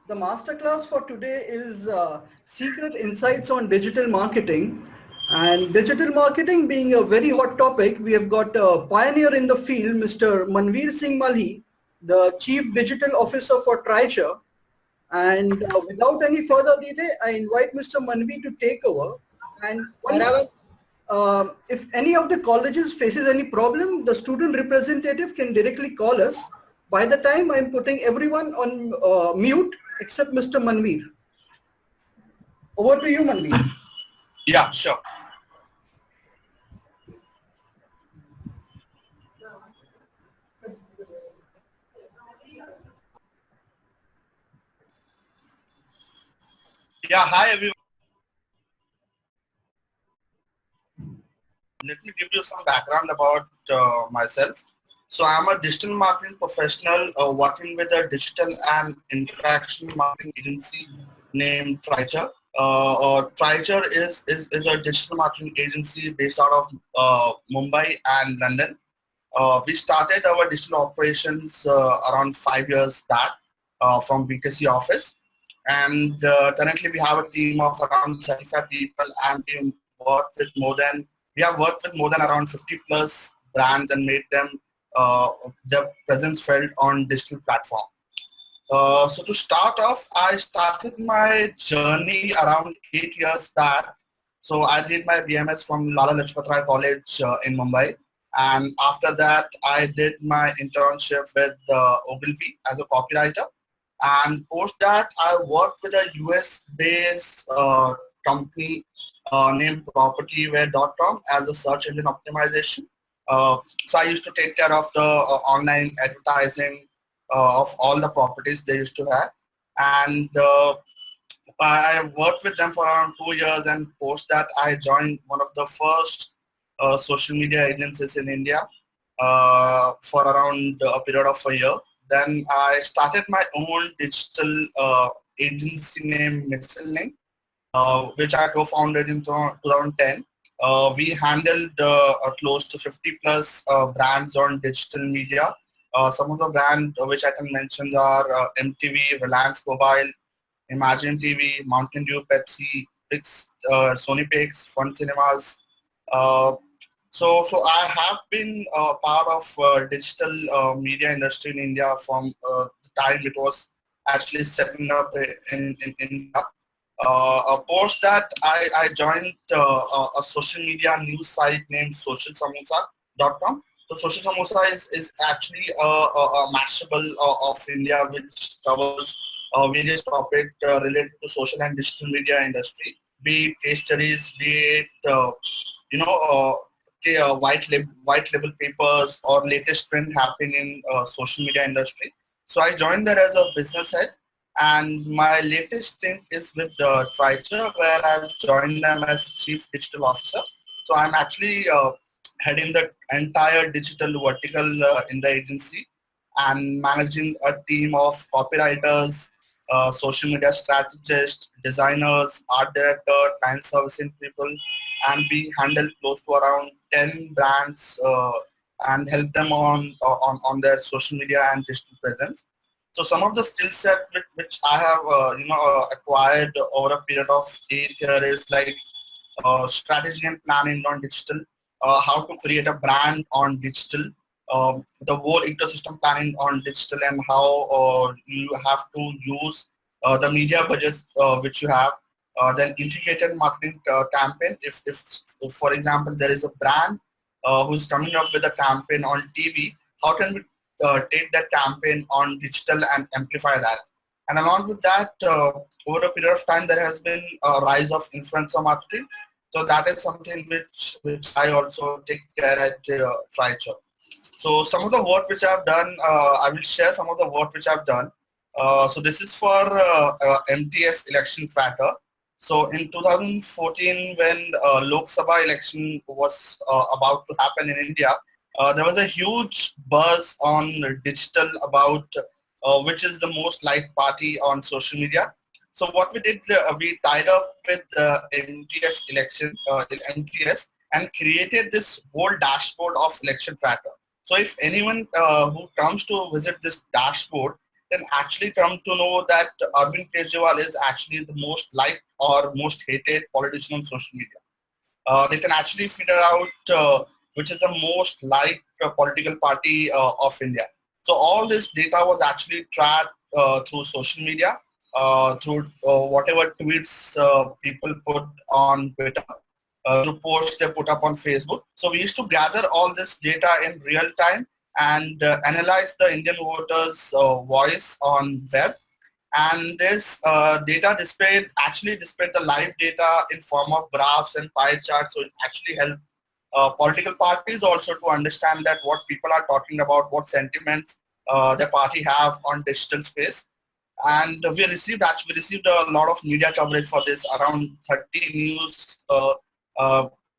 The masterclass for today is Secret Insights on Digital Marketing. And digital marketing being a very hot topic, we have got a pioneer in the field, Mr. Manveer Singh Malhi, the Chief Digital Officer for Tricher. And without any further delay, I invite Mr. Manvi to take over. And one more, बराबर if any of the colleges faces any problem, the student representative can directly call us. By the time I'm putting everyone on mute except Mr. Manveer. Over to you, Manveer. Yeah, sure. Yeah, hi everyone. Let me give you some background about myself. So I'm a digital marketing professional working with a digital and interaction marketing agency named Tricher. Tricher is a digital marketing agency based out of Mumbai and London. We started our digital operations around 5 years back from BKC office. And currently we have a team of around 35 people, and we have worked with more than around 50 plus brands and made them their presence felt on digital platform. So to start off, I started my journey around 8 years back. So I did my BMS from Lala Lajpat Rai College in Mumbai. And after that, I did my internship with Ogilvy as a copywriter. And post that, I worked with a US-based company named propertyware.com as a search engine optimization. So I used to take care of the online advertising of all the properties they used to have. And I worked with them for around 2 years, and post that I joined one of the first social media agencies in India for around a period of a year. Then I started my own digital agency named Missile, which I co-founded in 2010. We handled close to 50 plus brands on digital media. Some of the brands which I can mention are MTV, Reliance Mobile, Imagine TV, Mountain Dew, Pepsi, Sony Pix, Fun Cinemas. Uh, so I have been part of digital media industry in India from the time it was actually setting up in India. Post that, I joined a social media news site named socialsamosa.com. So Social Samosa is actually a mashable of India, which covers various topics related to social and digital media industry, be it case studies, be it you know white label papers or latest trend happening in social media industry. So I joined there as a business head, and my latest stint is with Tricher, where I've joined them as chief digital officer. So I'm actually heading the entire digital vertical in the agency and managing a team of copywriters, social media strategists, designers, art director, client servicing people, and we handle close to around 10 brands and help them on their social media and digital presence. So some of the skill set which I have acquired over a period of 8 years is like strategy and planning on digital, how to create a brand on digital, the whole ecosystem planning on digital, and how you have to use the media budgets which you have. Then integrated marketing campaign. If, for example, there is a brand who's coming up with a campaign on TV, how can we take that campaign on digital and amplify that? And along with that, over a period of time, there has been a rise of influencer marketing. So that is something which I also take care at Tricher. So some of the work which I've done, I will share some of the work which I've done. So this is for MTS election tracker. So in 2014, when Lok Sabha election was about to happen in India, there was a huge buzz on digital about which is the most liked party on social media. So what we did, we tied up with the MTS MTS, and created this whole dashboard of election tracker. So if anyone who comes to visit this dashboard, can actually come to know that Arvind Kejriwal is actually the most liked or most hated politician on social media. They can actually figure out which is the most liked political party of India. So all this data was actually tracked through social media, through whatever tweets people put on Twitter, through posts they put up on Facebook. So we used to gather all this data in real time and analyze the Indian voters' voice on web, and this data actually displayed the live data in form of graphs and pie charts. So it actually helped political parties also to understand that what people are talking about, what sentiments the party have on digital space. And we received a lot of media coverage for this. Around 30 news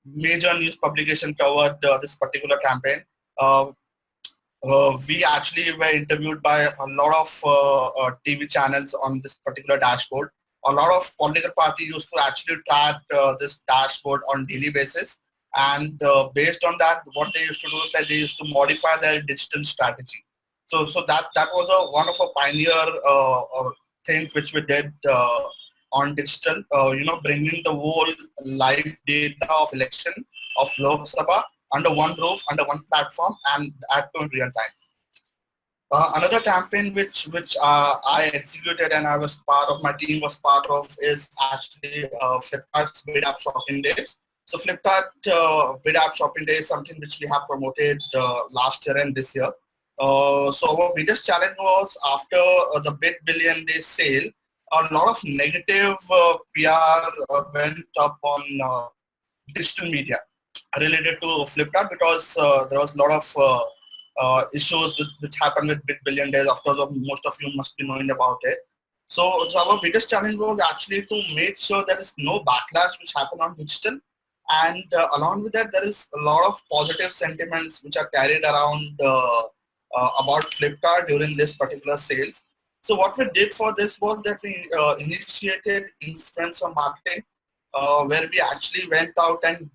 major news publication covered this particular campaign. Uh, we actually were interviewed by a lot of TV channels on this particular dashboard. A lot of political parties used to actually track this dashboard on daily basis. And based on that, what they used to do is that they used to modify their digital strategy. So that was one of a pioneer things which we did on digital, bringing the whole live data of election of Lok Sabha under one roof, under one platform, and at in real time. Another campaign which I executed and I was part of, my team was part of, is actually Flipkart's Bid App Shopping Days. So Flipkart Bid App Shopping Day is something which we have promoted last year and this year. So our biggest challenge was after the Bid Billion Day sale, a lot of negative PR went up on digital media related to Flipkart, because there was a lot of issues which happened with Bid Billion Days. Of course, most of you must be knowing about it. So our biggest challenge was actually to make sure there is no backlash which happened on digital, and along with that, there is a lot of positive sentiments which are carried around about Flipkart during this particular sales. So what we did for this was that we initiated influencer marketing, where we actually went out and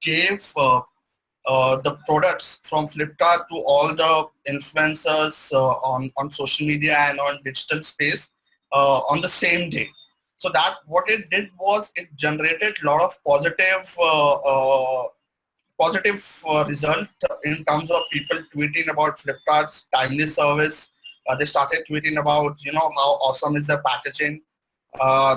gave the products from Flipkart to all the influencers on social media and on digital space on the same day. So that what it did was it generated a lot of positive result in terms of people tweeting about Flipkart's timely service. They started tweeting about how awesome is the packaging.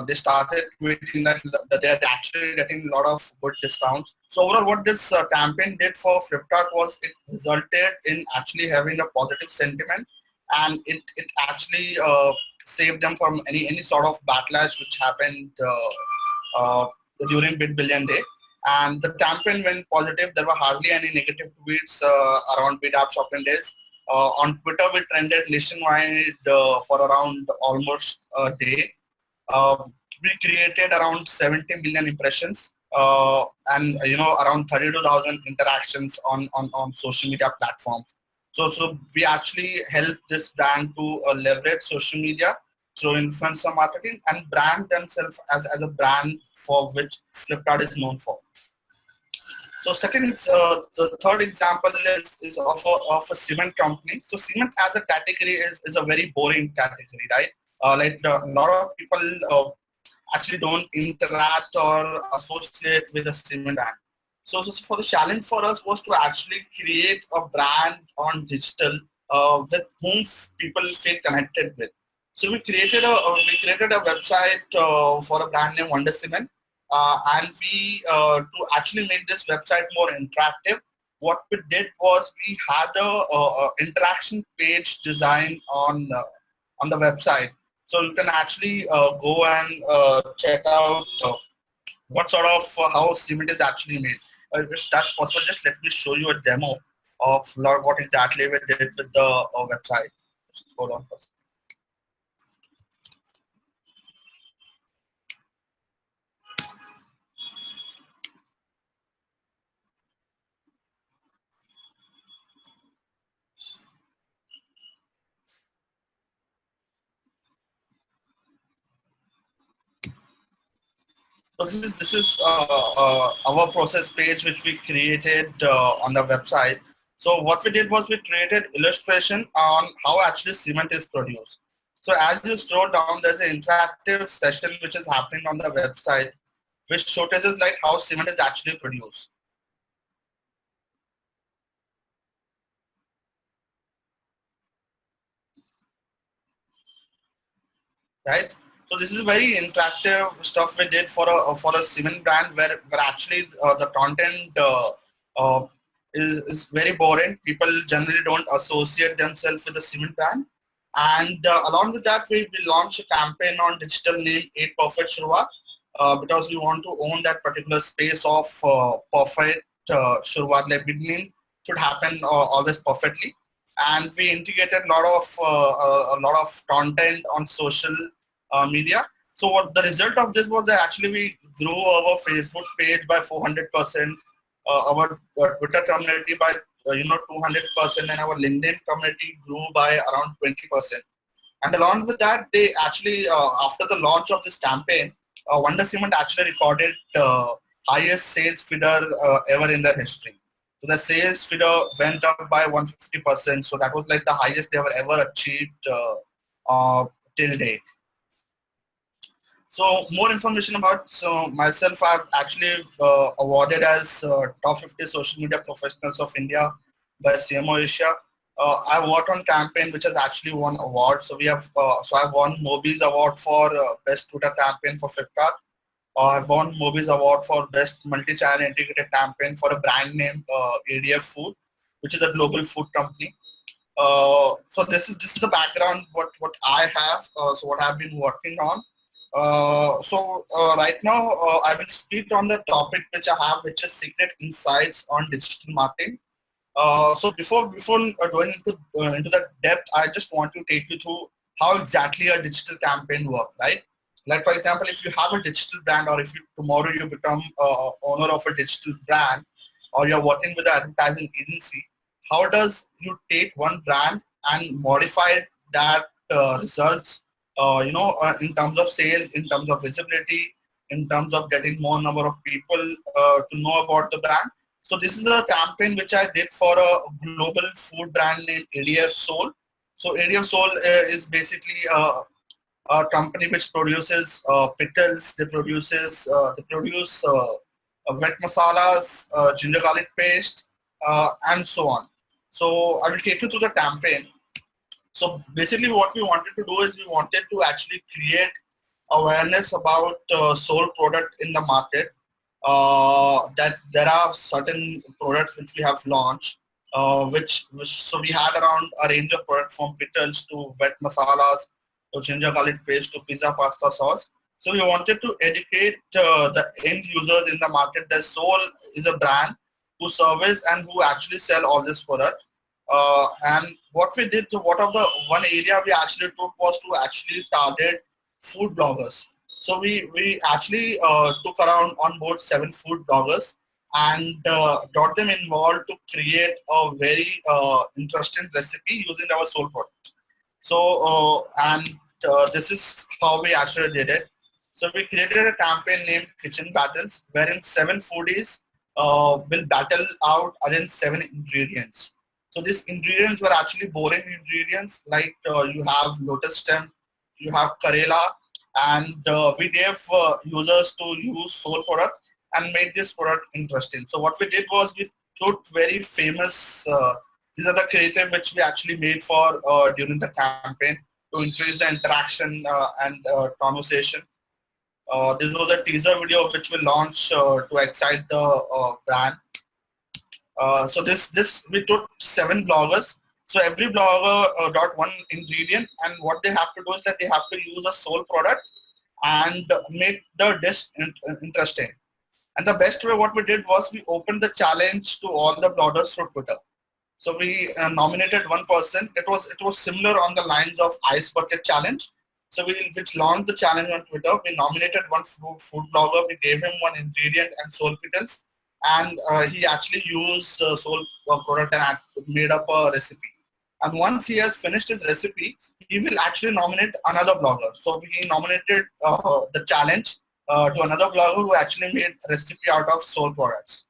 They started tweeting that they're actually getting a lot of good discounts. So overall, what this campaign did for Flipkart was it resulted in actually having a positive sentiment, and it actually saved them from any sort of backlash which happened during Bid Billion Day. And the campaign went positive. There were hardly any negative tweets around Bid App Shopping Days. On Twitter, we trended nationwide for around almost a day. Uh, we created around 70 million impressions and around 32,000 interactions on social media platforms. So we actually helped this brand to leverage social media through influencer marketing and brand themselves as a brand for which Flipkart is known for. So the third example is of a cement company. So cement as a category is a very boring category, right? Like a lot of people actually don't interact or associate with a cement brand. So for the challenge for us was to actually create a brand on digital with whom people feel connected with. So we created a website for a brand name Wonder Cement, and we to actually make this website more interactive. What we did was we had a interaction page design on the website. So you can actually go and check out what sort of how cement is actually made. If that's possible, just let me show you a demo of what exactly we did with the website. Just hold on for a second. So this is our process page which we created on the website. So what we did was we created illustration on how actually cement is produced. So as you scroll down, there's an interactive session which is happening on the website, which showcases like how cement is actually produced. Right? So this is very interactive stuff we did for a cement brand where actually the content uh, is very boring. People generally don't associate themselves with the cement brand. And along with that, we launched a campaign on digital name 8 Perfect Shurwat because we want to own that particular space of perfect Shurwat. Like beginning should happen always perfectly. And we integrated a lot of content on social media. So what the result of this was that actually we grew our Facebook page by 400%, our Twitter community by 200%, and our LinkedIn community grew by around 20%. And along with that, they actually after the launch of this campaign, Wonder Cement actually recorded highest sales figure ever in their history. So the sales figure went up by 150%. So that was like the highest they ever achieved till date. So more information about myself. I've actually awarded as top 50 social media professionals of India by CMO Asia. I worked on campaign which has actually won awards. So we have I've won Mobi's award for best Twitter campaign for Flipkart. I've won Mobi's award for best multi-channel integrated campaign for a brand name ADF Food, which is a global food company. So this is the background what I have. So what I've been working on. Right now I will speak on the topic which I have, which is secret insights on digital marketing. So before going into the depth, I just want to take you through how exactly a digital campaign works, right? Like for example, if you have a digital brand, or if you tomorrow you become owner of a digital brand, or you're working with an advertising agency, how does you take one brand and modify that results, in terms of sales, in terms of visibility, in terms of getting more number of people to know about the brand. So this is a campaign which I did for a global food brand named ADF Soul. So ADF Soul is basically a company which produces pickles. They produce wet masalas, ginger garlic paste, and so on. So I will take you through the campaign. So basically what we wanted to do is we wanted to actually create awareness about soul product in the market, that there are certain products which we have launched, which so we had around a range of products from pickles to wet masalas to ginger garlic paste to pizza pasta sauce. So we wanted to educate the end users in the market that Soul is a brand who service and who actually sell all this product. And what we did, so what of the one area we actually took was to actually target food bloggers. So we actually took around on board 7 food bloggers and got them involved to create a very interesting recipe using our soul product. So this is how we actually did it. So we created a campaign named Kitchen Battles, wherein 7 foodies will battle out against 7 ingredients. So these ingredients were actually boring ingredients, like you have lotus stem, you have karela, and we gave users to use soul product and made this product interesting. So what we did was we took very famous, these are the creative which we actually made for during the campaign to increase the interaction and conversation. This was a teaser video which we launched to excite the brand. So this we took 7 bloggers. So every blogger got one ingredient, and what they have to do is that they have to use a soul product and make the dish interesting. And the best way what we did was we opened the challenge to all the bloggers through Twitter. So we nominated one person. It was similar on the lines of Ice Bucket Challenge. So we which launched the challenge on Twitter. We nominated one food blogger. We gave him one ingredient and soul pickles, and he actually used soul product and made up a recipe. And once he has finished his recipe, he will actually nominate another blogger. So we nominated the challenge to another blogger who actually made a recipe out of soul products.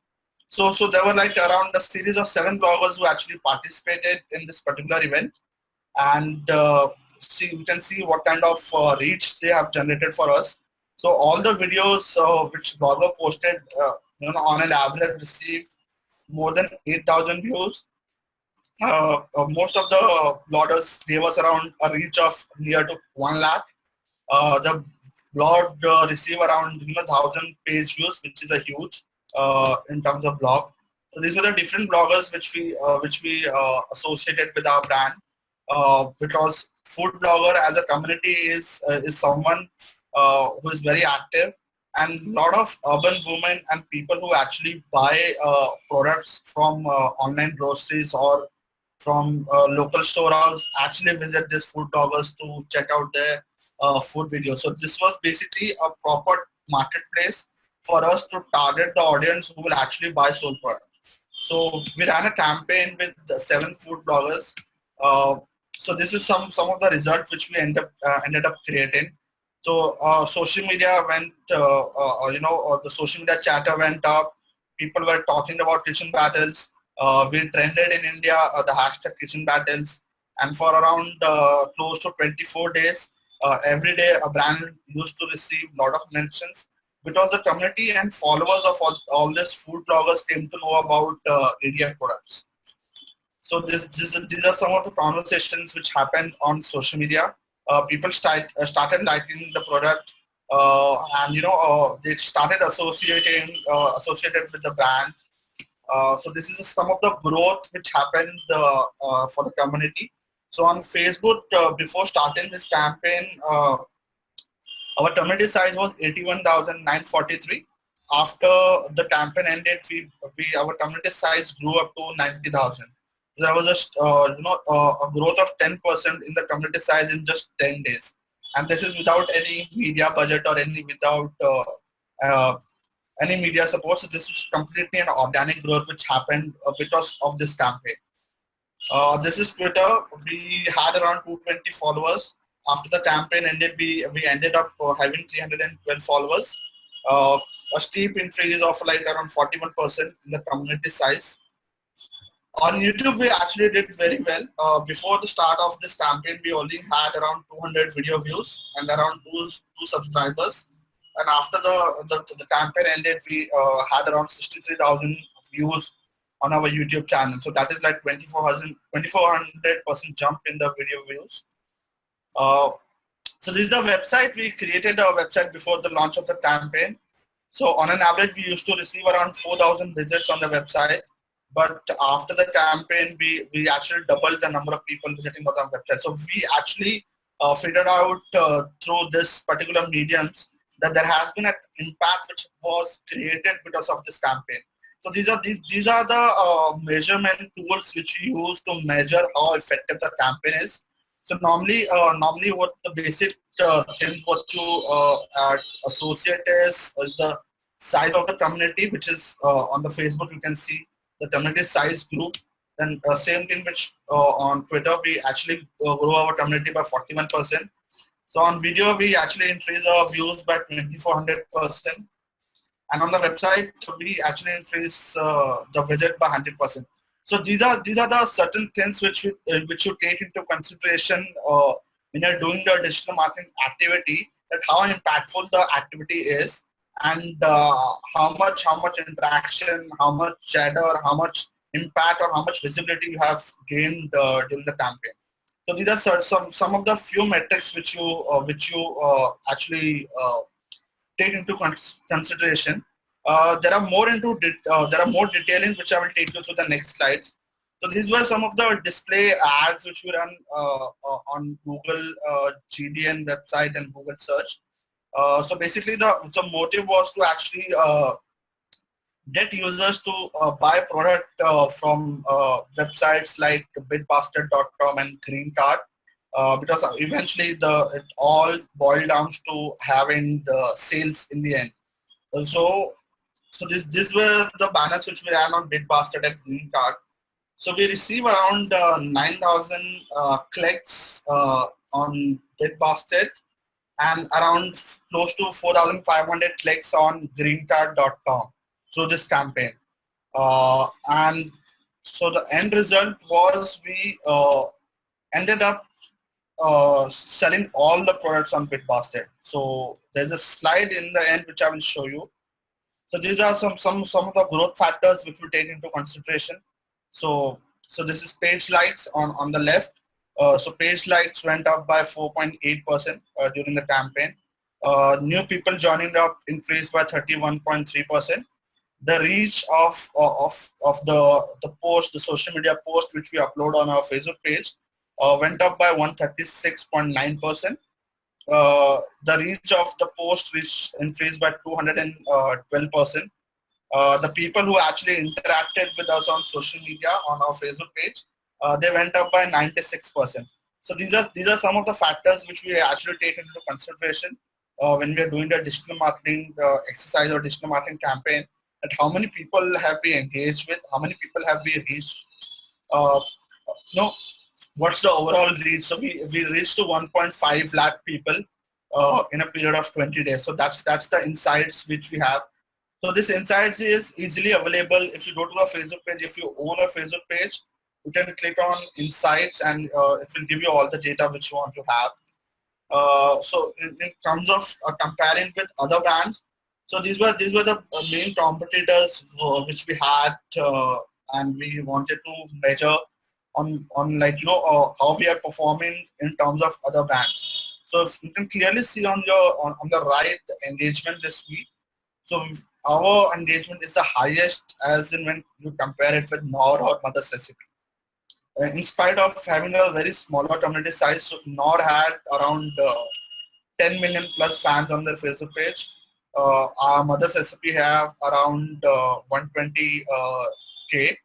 So there were like around a series of 7 bloggers who actually participated in this particular event, and see, we can see what kind of reach they have generated for us. So all the videos which blogger posted, on an average received more than 8,000 views. Most of the bloggers gave us around a reach of near to 1 lakh. The blog receive around 1,000 page views, which is a huge in terms of blog. So these were the different bloggers which we associated with our brand, because food blogger as a community is someone who is very active, and a lot of urban women and people who actually buy products from online groceries or from local storehouses actually visit these food bloggers to check out their food videos. So this was basically a proper marketplace for us to target the audience who will actually buy soul products. So we ran a campaign with the 7 food bloggers. Uh, so this is some of the results which we ended up creating. So social media went, the social media chatter went up. People were talking about kitchen battles. We trended in India the hashtag kitchen battles, and for around close to 24 days, every day a brand used to receive a lot of mentions, because the community and followers of all these food bloggers came to know about ADF products. So these are some of the conversations which happened on social media. People started liking the product, and they started associated with the brand. So this is some of the growth which happened for the community. So on Facebook, before starting this campaign, our community size was 81,943. After the campaign ended, our community size grew up to 90,000. There was just a growth of 10% in the community size in just 10 days, and this is without any media budget or uh, any media support. So this is completely an organic growth which happened because of this campaign. This is Twitter. We had around 220 followers. After the campaign ended, we ended up having 312 followers. Uh, a steep increase of like around 41% in the community size. On YouTube, we actually did very well. Before the start of this campaign, we only had around 200 video views and around two subscribers. And after the campaign ended, we had around 63,000 views on our YouTube channel. So that is like 2,400% jump in the video views. So this is the website. We created a website before the launch of the campaign. So on an average, we used to receive around 4,000 visits on the website. But after the campaign, we actually doubled the number of people visiting on the website. So we actually figured out through this particular mediums that there has been an impact which was created because of this campaign. So these are the measurement tools which we use to measure how effective the campaign is. So normally what the basic thing what you associate is the size of the community, which is on the Facebook you can see the community size group. Then same thing which on Twitter we actually grow our community by 41%. So on video we actually increase our views by 2,400%, and on the website we actually increase the visit by 100%. So these are the certain things which you take into consideration when you're doing the digital marketing activity, that how impactful the activity is, and how much interaction, how much chatter, how much impact, or how much visibility you have gained during the campaign. So these are some of the few metrics which you actually take into consideration. There are more detailing which I will take you through the next slides. So these were some of the display ads which we run on Google GDN website and Google search. So basically the motive was to actually get users to buy product from websites like bitbasket.com and green card, because eventually it all boiled down to having the sales in the end. So this were the banners which we ran on Bitbasket and Green Card. So we receive around 9,000 clicks on Bitbasket, and around close to 4,500 clicks on greencard.com through this campaign. And so the end result was we ended up selling all the products on Bitbasket. So there's a slide in the end which I will show you. So these are some of the growth factors which we take into consideration. So this is page likes on the left. So page likes went up by 4.8% during the campaign. New people joining up increased by 31.3%. The reach of the post, the social media post which we upload on our Facebook page went up by 136.9%. The reach of the post reached increased by 212%. The people who actually interacted with us on social media on our Facebook page, they went up by 96%. So these are some of the factors which we actually take into consideration when we are doing the digital marketing exercise or digital marketing campaign. At how many people have we engaged with, how many people have we reached, uh, no, what's the overall reach? So we reached to 1.5 lakh people in a period of 20 days. So that's the insights which we have. So this insights is easily available if you go to a Facebook page. If you own a Facebook page, you can click on insights and it will give you all the data which you want to have. So in terms of comparing with other brands, so these were the main competitors which we had, and we wanted to measure on like how we are performing in terms of other brands. So you can clearly see on your on the right the engagement this week. So our engagement is the highest as in when you compare it with Nor or Mother's Recipe. In spite of having a very smaller community size, so Nor had around 10 million plus fans on their Facebook page. Our Mother's Recipe have around 120K,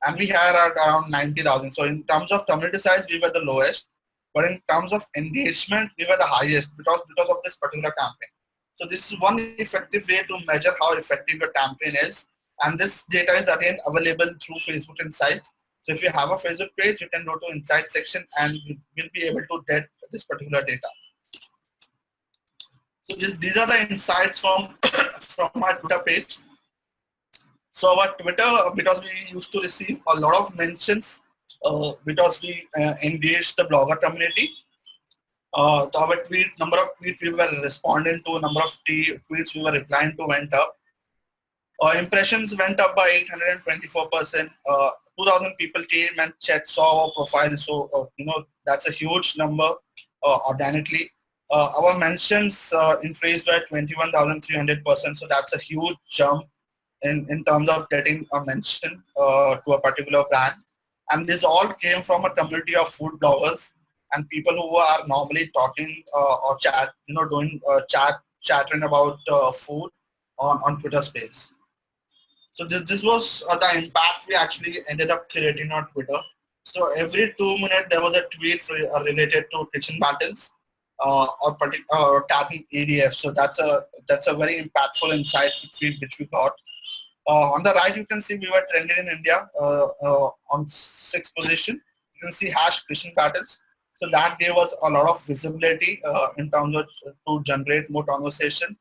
and we had around 90,000. So in terms of community size, we were the lowest, but in terms of engagement, we were the highest because of this particular campaign. So this is one effective way to measure how effective your campaign is, and this data is again available through Facebook Insights. So if you have a Facebook page, you can go to Insights section and you will be able to get this particular data. So these are the insights from from my Twitter page. So our Twitter, because we used to receive a lot of mentions, because we engaged the blogger community. So our number of tweets we were responding to, number of tweets we were replying to went up. Impressions went up by 824%. 2,000 people came and saw our profile. So that's a huge number organically. Our mentions increased by 21,300%. So that's a huge jump in terms of getting a mention to a particular brand. And this all came from a community of food bloggers and people who are normally talking or chattering about food on Twitter space. So this was the impact we actually ended up creating on Twitter. So every 2 minutes there was a tweet related to kitchen battles or tagging EDF. So that's a very impactful insight which we got. On the right, you can see we were trending in India on 6th position. You can see #kitchen battles. So that gave us a lot of visibility in terms of to generate more conversation.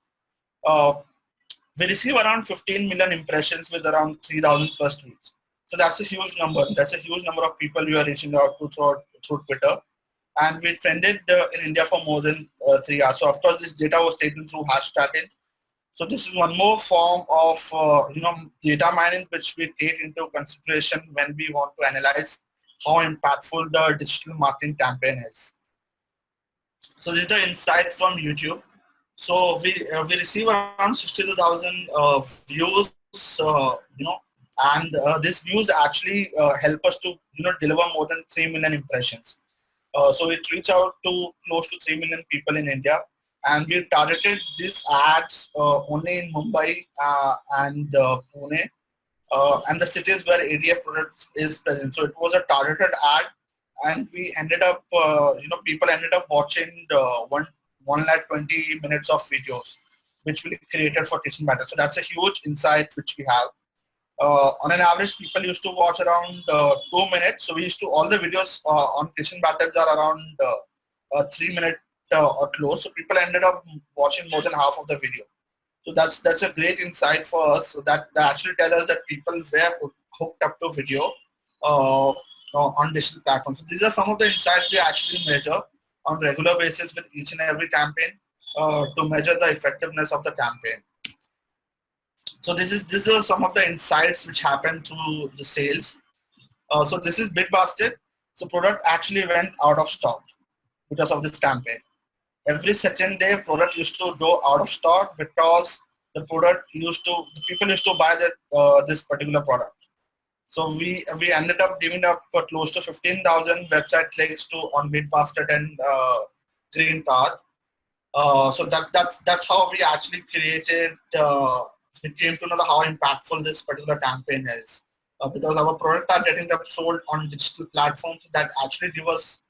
We receive around 15 million impressions with around 3,000 plus tweets. So that's a huge number. That's a huge number of people we are reaching out to through Twitter. And we trended in India for more than 3 hours. So of course, this data was taken through hashtagging. So this is one more form of data mining which we take into consideration when we want to analyze how impactful the digital marketing campaign is. So this is the insight from YouTube. So we receive around 62,000 views, and these views actually help us to deliver more than 3 million impressions. So it reached out to close to 3 million people in India, and we targeted these ads only in Mumbai and Pune, and the cities where ADF products is present. So it was a targeted ad, and we ended up, people ended up watching the 120 minutes of videos, which we created for kitchen battles. So that's a huge insight which we have. On an average, people used to watch around 2 minutes. So we used to, all the videos on kitchen battles are around 3 minutes or close. So people ended up watching more than half of the video. So that's a great insight for us. So that actually tell us that people were hooked up to video uh, on digital platforms. So these are some of the insights we actually measure on regular basis with each and every campaign to measure the effectiveness of the campaign. So these are some of the insights which happen through the sales. So this is big basket. So product actually went out of stock because of this campaign. Every second day product used to go out of stock because the people used to buy that this particular product. So we ended up giving up for close to 15,000 website clicks to on Bitbasket and Green Card. So that's how we actually created. We came to know how impactful this particular campaign is, because our product are getting up sold on digital platforms that actually give us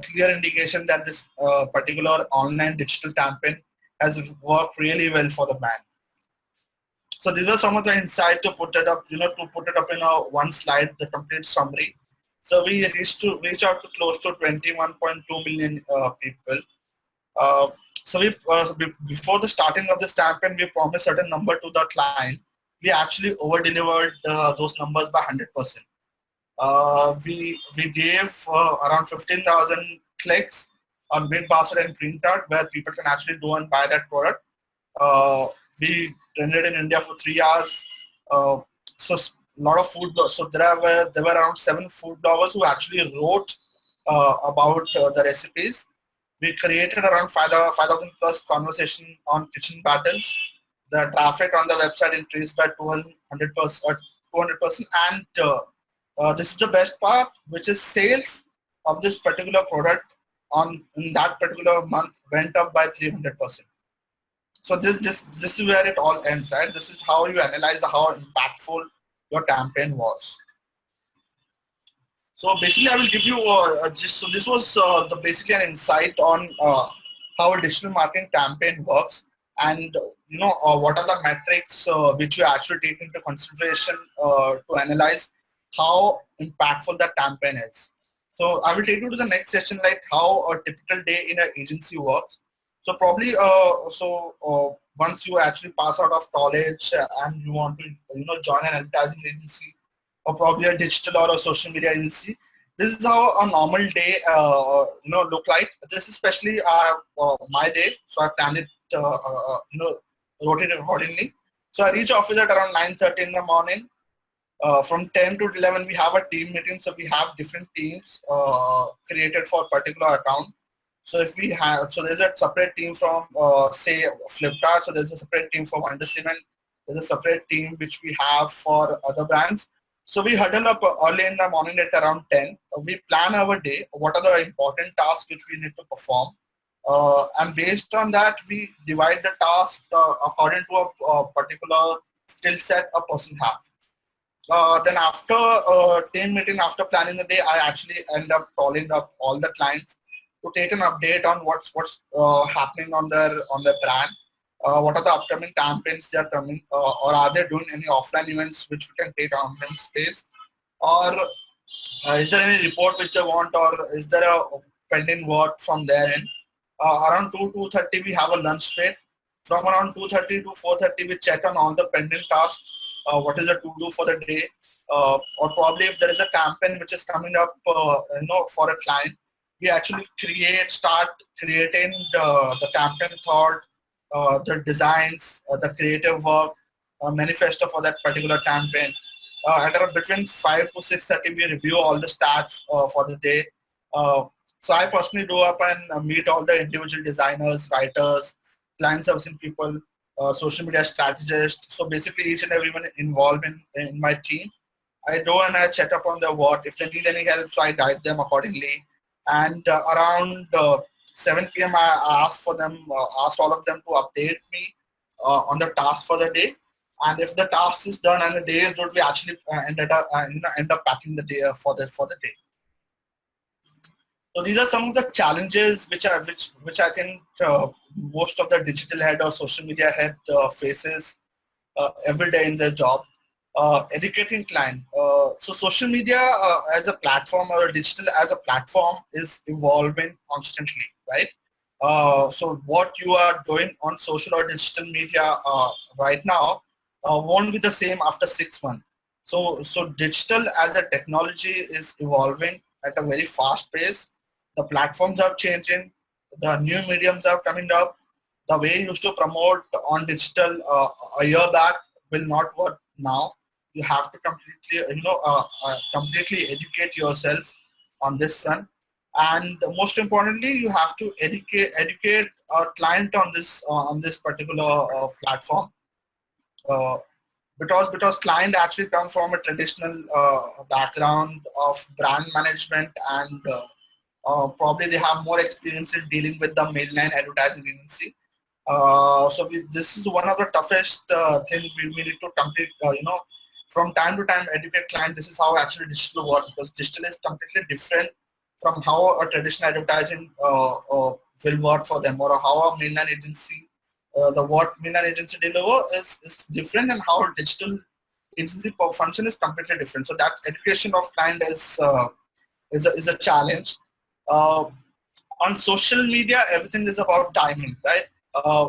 clear indication that this particular online digital campaign has worked really well for the brand. So these are some of the insight to put it up, to put it up in a one slide, the complete summary. So we reach out to close to 21.2 million people. Uh, Before the starting of this campaign, we promised certain number to the client. We actually over-delivered those numbers by 100%. We gave around 15,000 clicks on Bitbasket and Printout where people can actually go and buy that product. Uh, we rented in India for 3 hours. So a lot of food. So there were around 7 food bloggers who actually wrote about the recipes. We created around 5,000 plus conversation on kitchen battles. The traffic on the website increased by 200%, 200%, and this is the best part, which is sales of this particular product on in that particular month went up by 300%. So this is where it all ends, right? This is how you analyze how impactful your campaign was. So basically, I will give you just so this was the basically an insight on how a digital marketing campaign works, and what are the metrics which you actually take into consideration to analyze how impactful that campaign is. So I will take you to the next session, like how a typical day in an agency works. So probably once you actually pass out of college and you want to join an advertising agency or probably a digital or a social media agency. This is how a normal day look like. This is especially my day, so I planned it wrote it accordingly. So I reach office at around 9:30 in the morning. From 10 to 11 we have a team meeting, so we have different teams created for particular account. So if we have, so there's a separate team from say Flipkart, so there's a separate team for Wonder Cement, there's a separate team which we have for other brands. So we huddle up early in the morning at around 10. We plan our day, what are the important tasks which we need to perform. And based on that, we divide the task according to a particular skill set a person has. Then after team meeting, after planning the day, I actually end up calling up all the clients to take an update on what's happening on their brand. What are the upcoming campaigns they are coming, or are they doing any offline events which we can take online space, or is there any report which they want, or is there a pending work from their end? Around 2:30 we have a lunch break. From around 2:30 to 4:30 we check on all the pending tasks. What is the to do for the day, or probably if there is a campaign which is coming up, for a client, we actually start creating the campaign thought, the designs, the creative work, manifesto for that particular campaign. At around between 5 to 6:30, we review all the stats for the day. Uh, so I personally go up and meet all the individual designers, writers, client servicing people, social media strategists. So basically each and everyone involved in my team. I go and I check up on their work. If they need any help, so I guide them accordingly. And around 7 p.m. I asked all of them to update me on the task for the day. And if the task is done and the day is done, we actually end up packing the day for the day. So these are some of the challenges which I think most of the digital head or social media head faces every day in their job. Educating client. So social media as a platform or digital as a platform is evolving constantly, right? So what you are doing on social or digital media right now won't be the same after 6 months. So digital as a technology is evolving at a very fast pace. The platforms are changing. The new mediums are coming up. The way you used to promote on digital a year back will not work now. You have to completely, completely educate yourself on this front. And most importantly, you have to educate a client on this particular platform. Uh, because client actually come from a traditional background of brand management, and probably they have more experience in dealing with the mainline advertising agency. This is one of the toughest thing we need to complete. From time to time, educate client. This is how actually digital works, because digital is completely different from how a traditional advertising will work for them, or how a mainline agency, the what mainline agency deliver is different, and how digital agency function is completely different. So that education of client is a challenge. Uh, on social media, everything is about timing, right?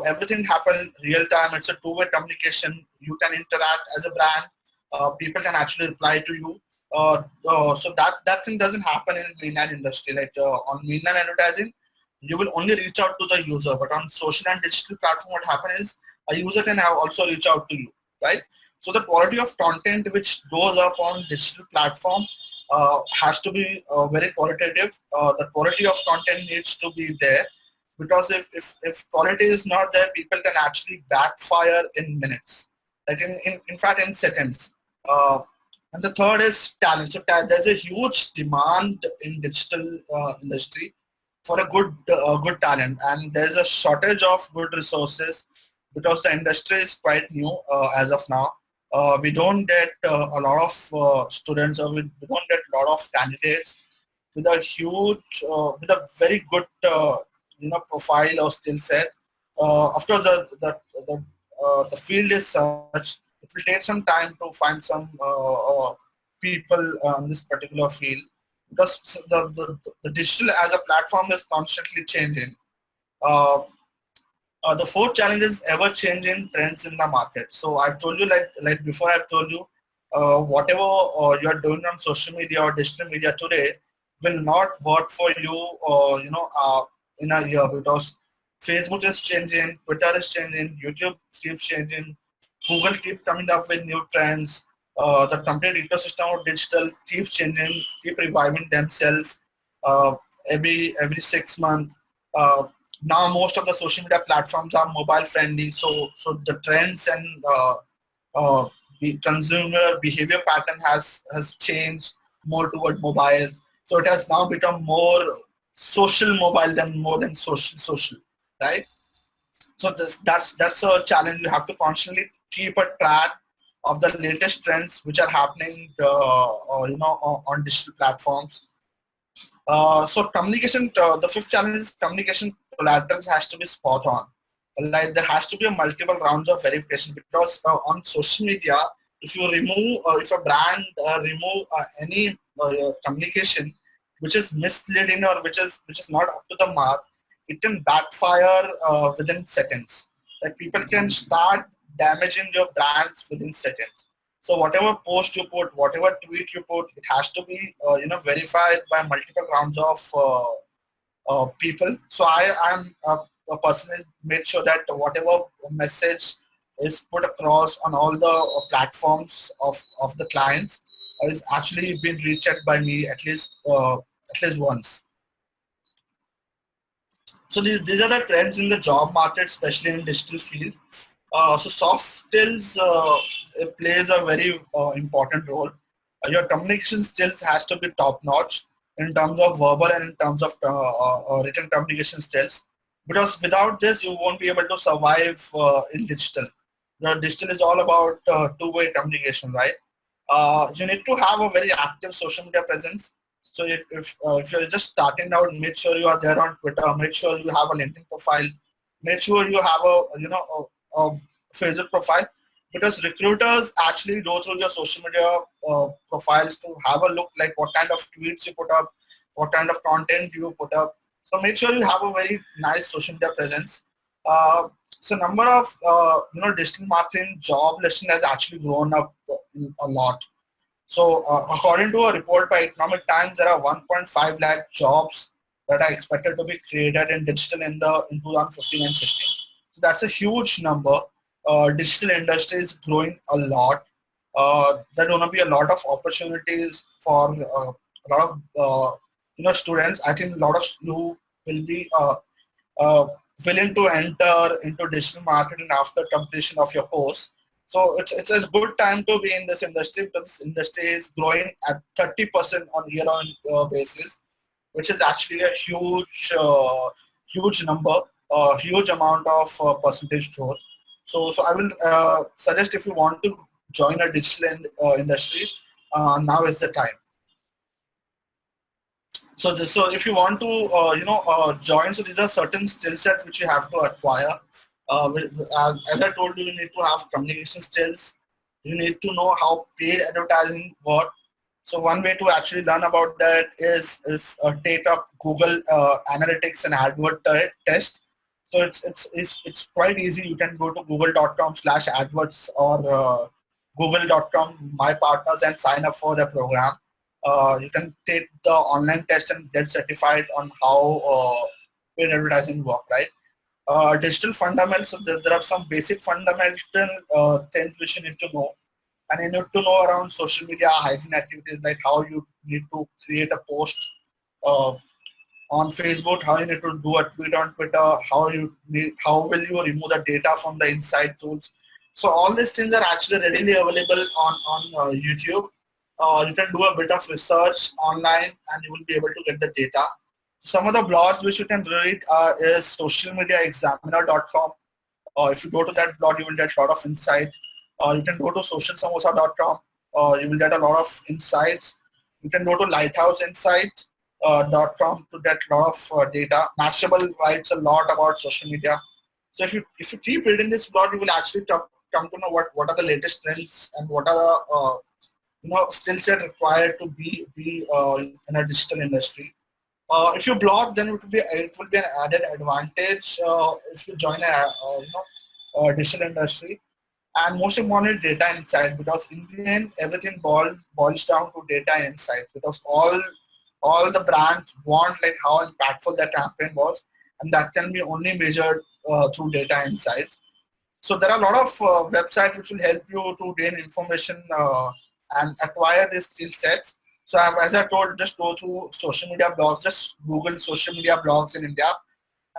Everything happen real time. It's a two-way communication. You can interact as a brand. People can actually reply to you. So that thing doesn't happen in mainline industry. Like on mainline advertising, you will only reach out to the user. But on social and digital platform, what happens is a user can have also reach out to you, right? So the quality of content which goes up on digital platform has to be very qualitative. The quality of content needs to be there, because if quality is not there, people can actually backfire in minutes, like in fact in seconds. Uh, and the third is talent. So there's a huge demand in digital industry for a good talent, and there's a shortage of good resources because the industry is quite new as of now. We don't get a lot of students, or we don't get a lot of candidates with a huge, with a very good, profile or skill set. Of course, the field is such. It will take some time to find some people on this particular field, because the digital as a platform is constantly changing. Uh, the fourth challenge is ever changing trends in the market. So I've told you, like before, I've told you, whatever you are doing on social media or digital media today will not work for you, in a year, because Facebook is changing, Twitter is changing, YouTube keeps changing, Google keeps coming up with new trends. The complete ecosystem of digital keeps changing, keep reviving themselves uh, every 6 months. Uh, Now most of the social media platforms are mobile friendly, so the trends and the consumer behavior pattern has changed more toward mobile. So it has now become more social mobile than more than social, right? So that's a challenge. You have to constantly keep a track of the latest trends which are happening, on digital platforms. So communication, the fifth challenge is communication collaterals has to be spot on. Like there has to be a multiple rounds of verification, because on social media, if you remove, if a brand remove any communication which is misleading, or which is not up to the mark, it can backfire within seconds. Like people can start damaging your brands within seconds. So whatever post you put, whatever tweet you put, it has to be verified by multiple rounds of people. So I'm personally made sure that whatever message is put across on all the platforms of the clients is actually been rechecked by me at least once. So these are the trends in the job market, especially in digital field. So soft skills it plays a very important role. Your communication skills has to be top notch in terms of verbal and in terms of written communication skills. Because without this, you won't be able to survive in digital. Digital is all about two-way communication, right? You need to have a very active social media presence. So if you're just starting out, make sure you are there on Twitter. Make sure you have a LinkedIn profile. Make sure you have a Facebook profile, because recruiters actually go through your social media profiles to have a look, like what kind of tweets you put up, what kind of content you put up. So make sure you have a very nice social media presence. Uh, so number of digital marketing job listing has actually grown up a lot. So according to a report by Economic Times, there are 1.5 lakh jobs that are expected to be created in digital in 2015 and 16. So that's a huge number. Digital industry is growing a lot. There are going to be a lot of opportunities for a lot of students. I think a lot of you will be uh, willing to enter into digital marketing after completion of your course. So it's a good time to be in this industry because this industry is growing at 30% on year-on basis, which is actually a huge number, a huge amount of percentage growth. So I will suggest if you want to join a digital industry, now is the time. So if you want to join, so these are certain skill sets which you have to acquire. As I told you, you need to have communication skills. You need to know how paid advertising works. So one way to actually learn about that is take up Google Analytics and AdWord test. So it's quite easy. You can go to google.com/adwords or google.com my partners and sign up for the program. You can take the online test and get certified on how paid advertising work, right? Digital fundamentals, so there are some basic fundamental things which you need to know. And you need to know around social media hygiene activities, like how you need to create a post uh, on Facebook, how you need to do a tweet on Twitter, how will you remove the data from the inside tools. So all these things are actually readily available on YouTube. You can do a bit of research online and you will be able to get the data. Some of the blogs which you can read is socialmediaexaminer.com. If you go to that blog, you will get a lot of insight. You can go to socialsamosa.com. You will get a lot of insights. You can go to lighthouseinsight.com to get a lot of data. Mashable writes a lot about social media. So if you keep reading this blog, you will actually come to know what are the latest trends and what are the skill set required to be in a digital industry. If you blog, then it will be an added advantage if you join digital industry. And most importantly, data insight, because in the end everything boils down to data insight, because all the brands want like how impactful their campaign was, and that can be only measured through data insights. So there are a lot of websites which will help you to gain information and acquire these skill sets. So as I told, just go through social media blogs, just Google social media blogs in India,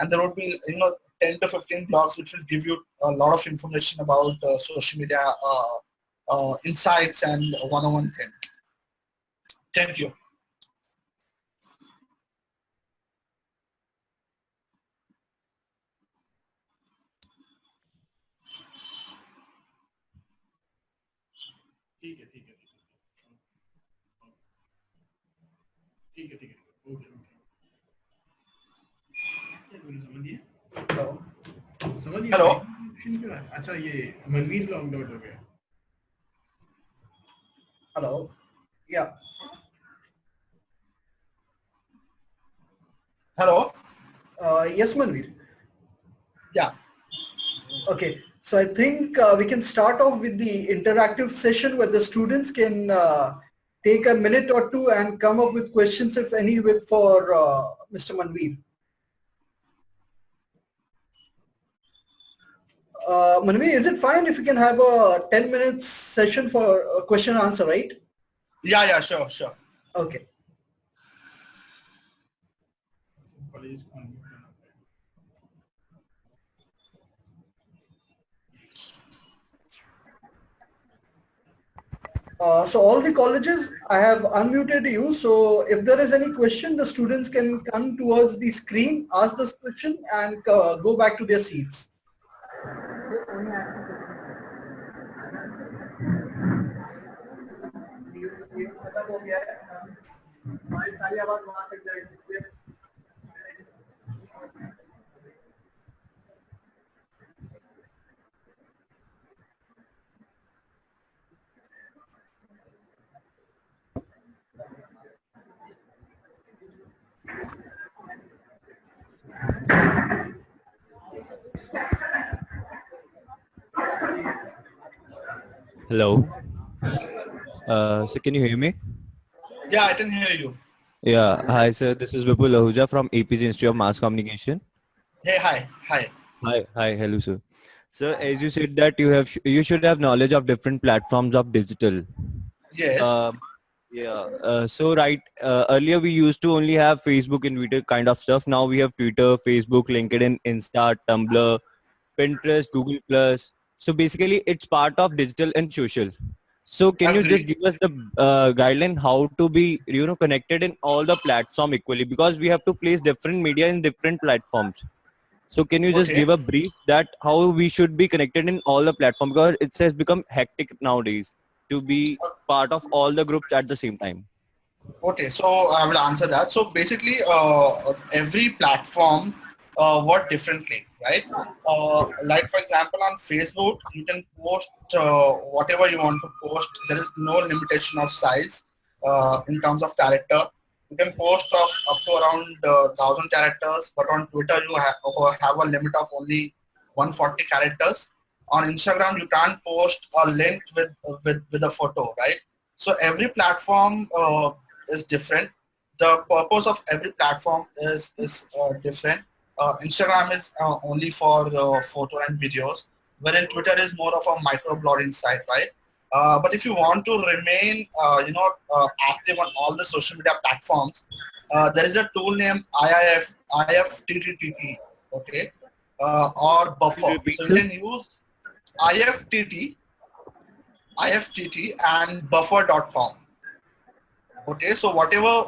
and there would be 10 to 15 blogs which will give you a lot of information about social media insights and one-on-one thing. Thank you. ठीक है ठीक है ठीक है ठीक है okay okay समझ लिए समझ लिए Hello. अच्छा ये मनवीर लॉग आउट हो गया Hello. Yeah. Hello. Yes, Manveer. Yeah. Okay. So I think we can start off with the interactive session where the students can take a minute or two and come up with questions, if any, for Mr. Manveer. Manveer, is it fine if we can have a 10 minutes session for a question and answer, right? Yeah, sure. Okay. So all the colleges, I have unmuted you. So if there is any question, the students can come towards the screen, ask this question and go back to their seats. Hello. So can you hear me? Yeah, I can hear you. Yeah. Hi, sir. This is Vipul Ahuja from APG Institute of Mass Communication. Hey, hi, hi. Hi. Hi. Hello, sir. Sir, as you said that you should have knowledge of different platforms of digital. Yes, Um, yeah. So right. Earlier we used to only have Facebook and Twitter kind of stuff. Now we have Twitter, Facebook, LinkedIn, Insta, Tumblr, Pinterest, Google Plus. So basically, it's part of digital and social. So can you just agreed. give us the guideline how to be connected in all the platform equally, because we have to place different media in different platforms. So can you just Okay. give a brief that how we should be connected in all the platform, because it has become hectic nowadays to be part of all the groups at the same time. Okay, so I will answer that. So basically, every platform work differently, right? Like for example, on Facebook, you can post whatever you want to post. There is no limitation of size in terms of character. You can post of up to around 1,000 characters, but on Twitter you have a limit of only 140 characters. On Instagram, you can't post a link with a photo, right? So every platform is different. The purpose of every platform is different. Instagram is only for photo and videos, wherein Twitter is more of a microblogging site, right? But if you want to remain, active on all the social media platforms, there is a tool named IFTTT, okay, or Can you Buffer. repeat, So you sir? can use IFTT, IFTT and Buffer.com. Okay, so whatever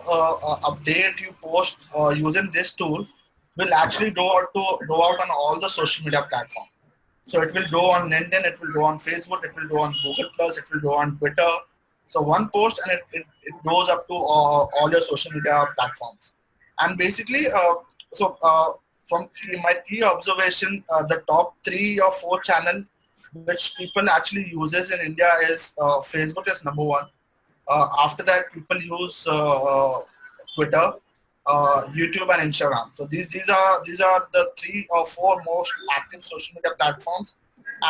update you post using this tool will actually go out on all the social media platforms. So it will go on LinkedIn, it will go on Facebook, it will go on Google Plus, it will go on Twitter. So one post and it goes up to all your social media platforms. And basically, from my key observation, the top 3 or 4 channel which people actually uses in India is Facebook is number one. After that, people use Twitter, YouTube, and Instagram. So these are the 3 or 4 most active social media platforms,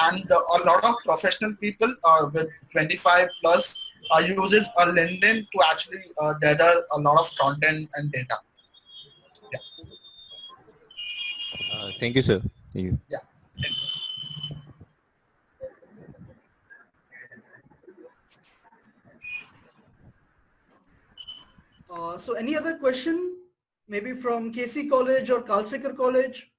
and a lot of professional people with 25 plus uses a LinkedIn to actually gather a lot of content and data. Yeah, Thank you, sir. Thank you. yeah. So any other question? Maybe from KC College or Kalsekar College?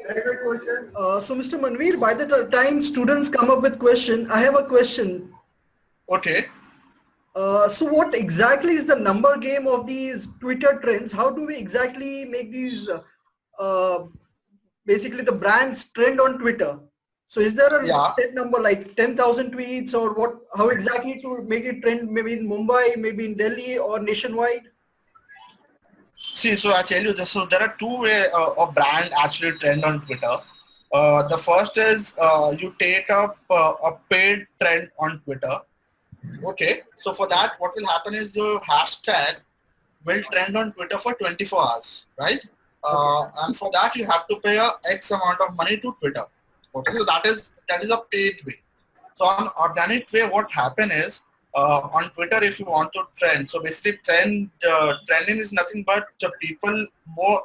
So Mr. Manveer, by the time students come up with question, I have a question. Okay. So what exactly is the number game of these Twitter trends? How do we exactly make these uh, basically the brands trend on Twitter? So is there a Yeah. set number like 10,000 tweets or what? How exactly to make it trend? Maybe in Mumbai, maybe in Delhi or nationwide? See, so I tell you this. So there are two way a brand actually trend on Twitter. The first is you take up a paid trend on Twitter. Okay, so for that, what will happen is your hashtag will trend on Twitter for 24 hours, right? Okay. And for that, you have to pay a X amount of money to Twitter. Okay, so that is a paid way. So on organic way, what happen is on Twitter, if you want to trend, so basically trending is nothing but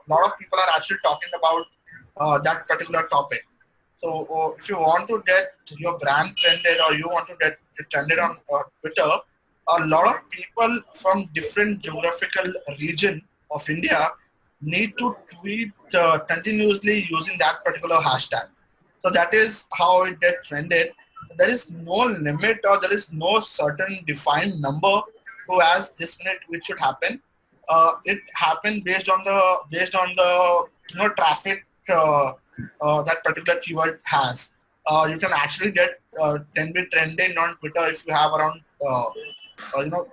lot of people are actually talking about that particular topic. So if you want to get your brand trended or you want to get it trended on Twitter, a lot of people from different geographical region of India need to tweet continuously using that particular hashtag. So that is how it gets trended. There is no limit or there is no certain defined number who has this minute which should happen. It happened based on the traffic that particular keyword has. You can actually get 10 bit trending on Twitter if you have around 100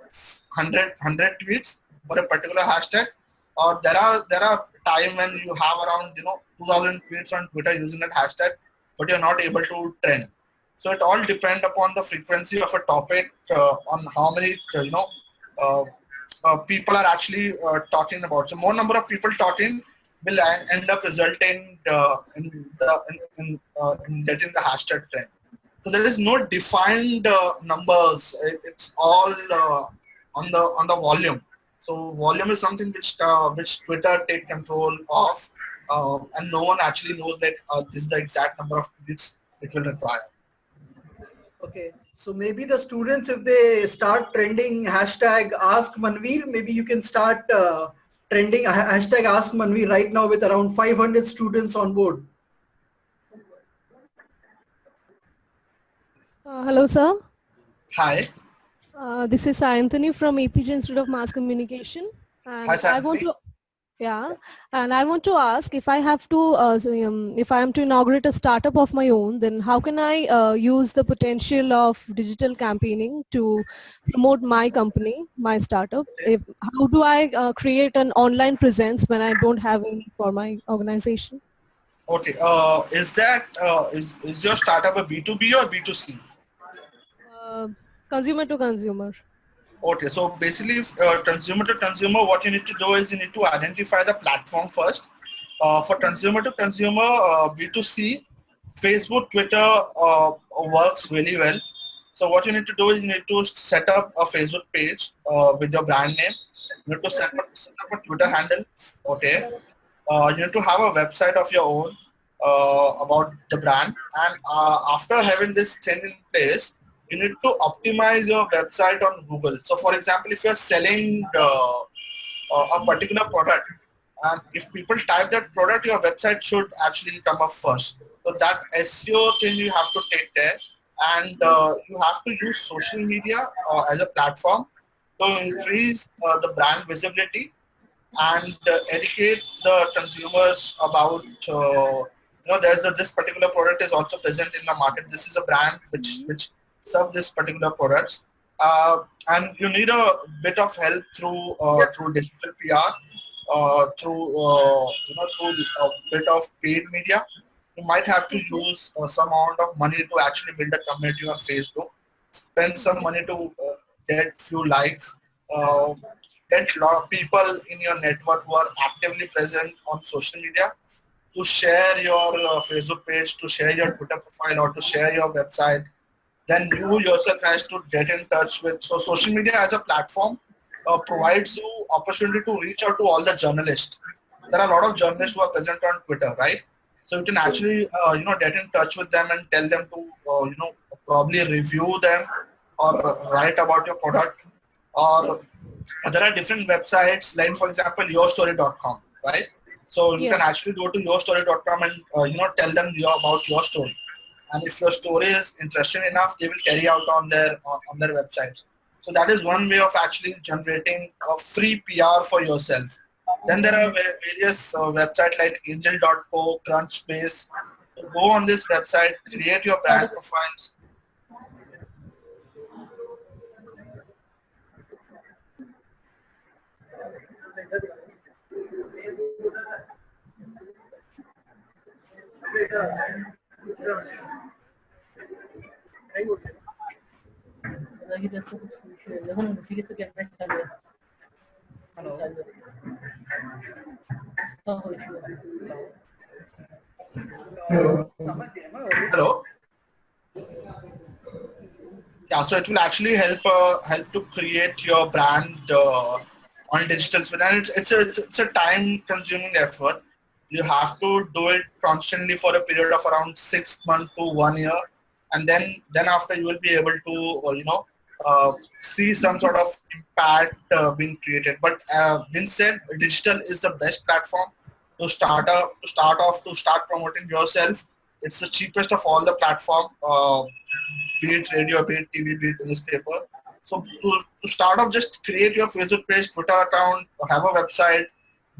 tweets for a particular hashtag. Or there are time when you have around 2,000 tweets on Twitter using that hashtag, but you're not able to trend. So it all depends upon the frequency of a topic, on how many people are actually talking about. So more number of people talking will end up resulting in getting the hashtag trend. So there is no defined numbers. It's all on the volume. So volume is something which Twitter take control of, and no one actually knows that this is the exact number of tweets it will require. Okay, so maybe the students, if they start trending hashtag Ask Manveer, maybe you can start trending hashtag Ask Manveer right now with around 500 students on board. Hello, sir. Hi. This is Anthony from APJ Institute of Mass Communication, Hi, and I want Santhi. to, yeah, and I want to ask if I have to, if I am to inaugurate a startup of my own, then how can I use the potential of digital campaigning to promote my company, my startup? How do I create an online presence when I don't have any for my organization? Okay. Is your startup a B2B or B2C? Uh, Consumer to consumer. Okay, so basically, if, consumer to consumer, what you need to do is you need to identify the platform first. For consumer to consumer, B2C, Facebook, Twitter works really well. So what you need to do is you need to set up a Facebook page with your brand name. You need to set up a Twitter handle. Okay. You need to have a website of your own about the brand. And after having this thing in place, you need to optimize your website on Google. So for example, if you're selling a particular product, and if people type that product, your website should actually come up first. So that SEO thing you have to take care, and you have to use social media as a platform to increase the brand visibility and educate the consumers about this particular product is also present in the market. This is a brand which serve this particular products, and you need a bit of help through digital PR, through a bit of paid media. You might have to use some amount of money to actually build a community on Facebook, spend some money to get few likes, uh, get a lot of people in your network who are actively present on social media to share your Facebook page, to share your Twitter profile, or to share your website. Then you yourself has to get in touch with. So social media as a platform provides you opportunity to reach out to all the journalists. There are a lot of journalists who are present on Twitter, right? So you can actually get in touch with them and tell them to probably review them or write about your product. Or there are different websites, like for example yourstory.com, right? So you can Yeah. actually go to yourstory.com and tell them about your story. And if your story is interesting enough, they will carry out on their website. So that is one way of actually generating a free PR for yourself. Then there are various websites like angel.co, Crunchbase. So go on this website, create your brand profiles. Hello. Yeah, so it will actually help to create your brand on digital space, and it's a time consuming effort. You have to do it constantly for a period of around 6 months to 1 year, and then after you will be able to see some sort of impact being created. But instead, digital is the best platform to start promoting yourself. It's the cheapest of all the platform. Be it radio, be it TV, be it newspaper. So to start off, just create your Facebook page, Twitter account, have a website,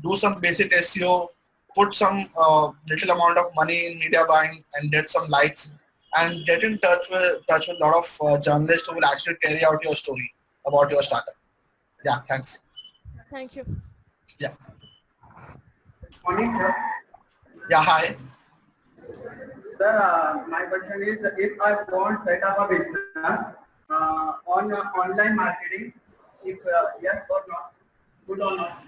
do some basic SEO, put some little amount of money in media buying and get some likes, and get in touch with a lot of journalists who will actually carry out your story about your startup. Yeah, thanks. Thank you. Yeah. Yeah, hi. Sir, my question is, if I want set up a business on online marketing, if yes or not, good or not?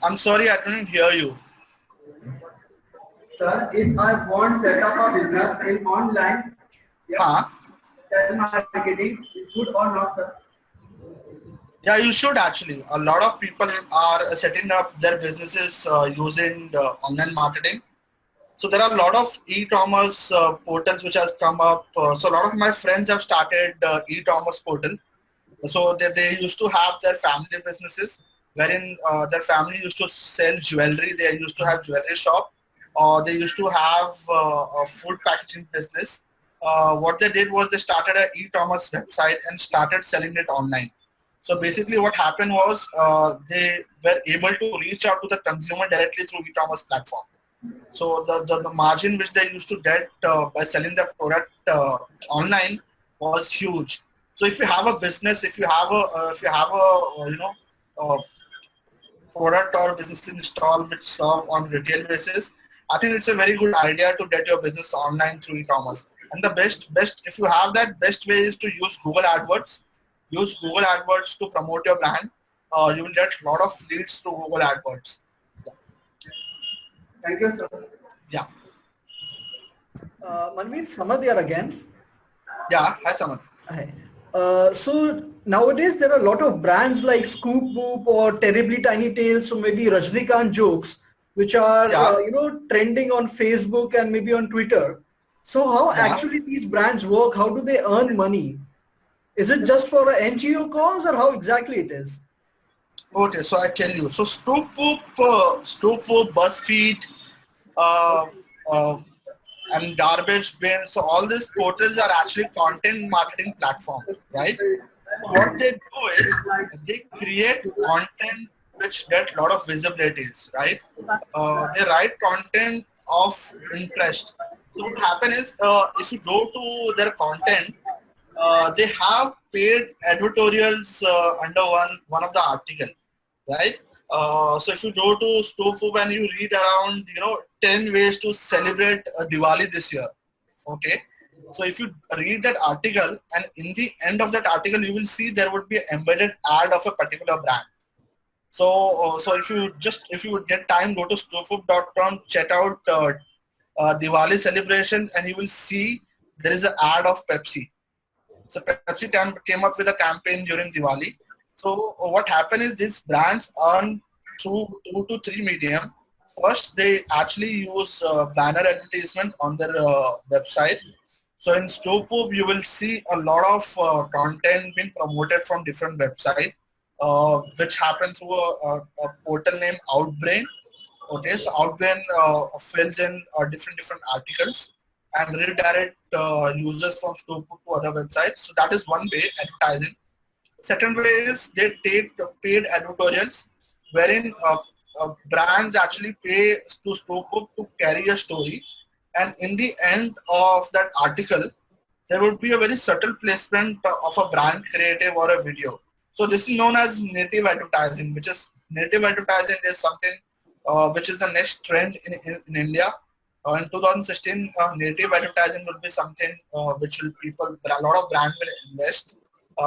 I'm sorry, I couldn't hear you. Sir, if I want set up a business in online, yes, Huh? marketing is good or not, sir? Yeah, you should actually. A lot of people are setting up their businesses using online marketing. So there are a lot of e-commerce portals which has come up. So a lot of my friends have started e-commerce portal. So they used to have their family businesses wherein their family used to sell jewelry. They used to have jewelry shop, or they used to have a food packaging business. What they did was they started an e-commerce website and started selling it online. So basically what happened was they were able to reach out to the consumer directly through e-commerce platform. So the margin which they used to get by selling the product online was huge. So if you have a business, if you have a product or business install which serve on retail basis, I think it's a very good idea to get your business online through e-commerce. And the best if you have that, best way is to use Google AdWords. Use Google AdWords to promote your brand. You will get a lot of leads through Google AdWords. Thank you, sir. Yeah. Manveer, Samad here again. Yeah. Hi, Samant. Hi. So nowadays there are a lot of brands like Scoop Boop or Terribly Tiny Tales, or maybe Rajnikant jokes, which are Yeah. trending on Facebook and maybe on Twitter. So how Yeah. actually these brands work? How do they earn money? Is it just for an NGO cause, or how exactly it is? Okay, so I tell you. So Stoopwoop, BuzzFeed, uh, uh, and Garbage Bin. So all these portals are actually content marketing platforms, right? So what they do is they create content which get a lot of visibilities, right? They write content of interest. So what happen is if you go to their content, they have paid editorials under one of the article, right? So if you go to Stoofub and you read around 10 ways to celebrate Diwali this year, okay? So if you read that article, and in the end of that article you will see there would be an embedded ad of a particular brand. So if you would get time, go to stoofub.com, check out Diwali celebration, and you will see there is an ad of Pepsi. So Pepsi came up with a campaign during Diwali. So what happened is these brands earn through 2 to 3 medium. First, they actually use banner advertisement on their website. So in Stoopub, you will see a lot of content being promoted from different websites, which happen through a portal named Outbrain. Okay, so Outbrain fills in different articles and redirect users from Stoopub to other websites. So that is one way, advertising. Second way is they take paid editorials, wherein brands actually pay to Stoopub to carry a story, and in the end of that article, there would be a very subtle placement of a brand creative or a video. So this is known as native advertising, which is native advertising is something which is the next trend in India. In 2016, native advertising will be something which will a lot of brands will invest.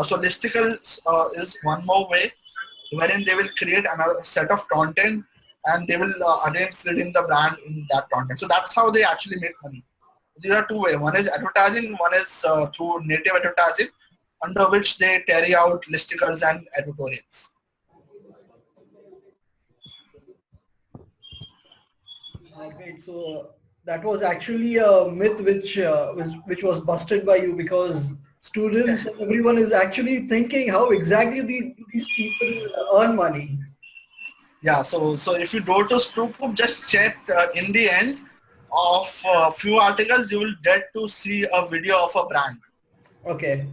So listicles is one more way wherein they will create another set of content and they will again fill in the brand in that content. So that's how they actually make money. These are two ways. One is advertising, one is through native advertising, under which they carry out listicles and editorials. Great. So that was actually a myth which was busted by you, because students and everyone is actually thinking how exactly these people earn money. Yeah, so if you go to Stoopub, just check in the end of a few articles, you will get to see a video of a brand. Okay.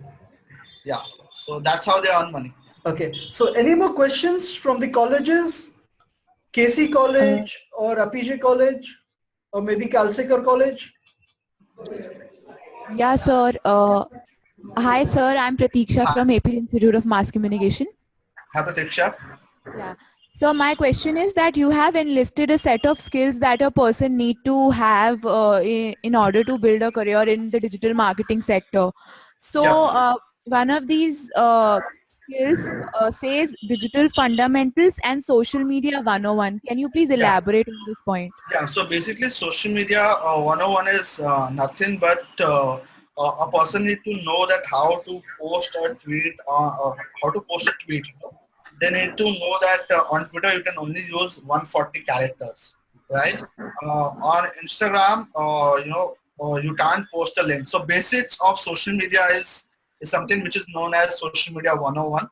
Yeah, so that's how they earn money. Okay. So any more questions from the colleges? KC College or APJ College or maybe Kalsekar College? Yeah, sir. Hi, sir. I'm Pratiksha Hi. from AP Institute of Mass Communication. Hi, Pratiksha. Yeah. So my question is that you have enlisted a set of skills that a person need to have in order to build a career in the digital marketing sector. So Yeah. one of these skills says digital fundamentals and social media 101. Can you please Yeah. elaborate on this point? Yeah, so basically social media 101 is nothing but a person need to know that how to post a tweet, how to post a tweet. They need to know that on Twitter you can only use 140 characters, right? On Instagram, you can't post a link. So basics of social media is something which is known as social media 101,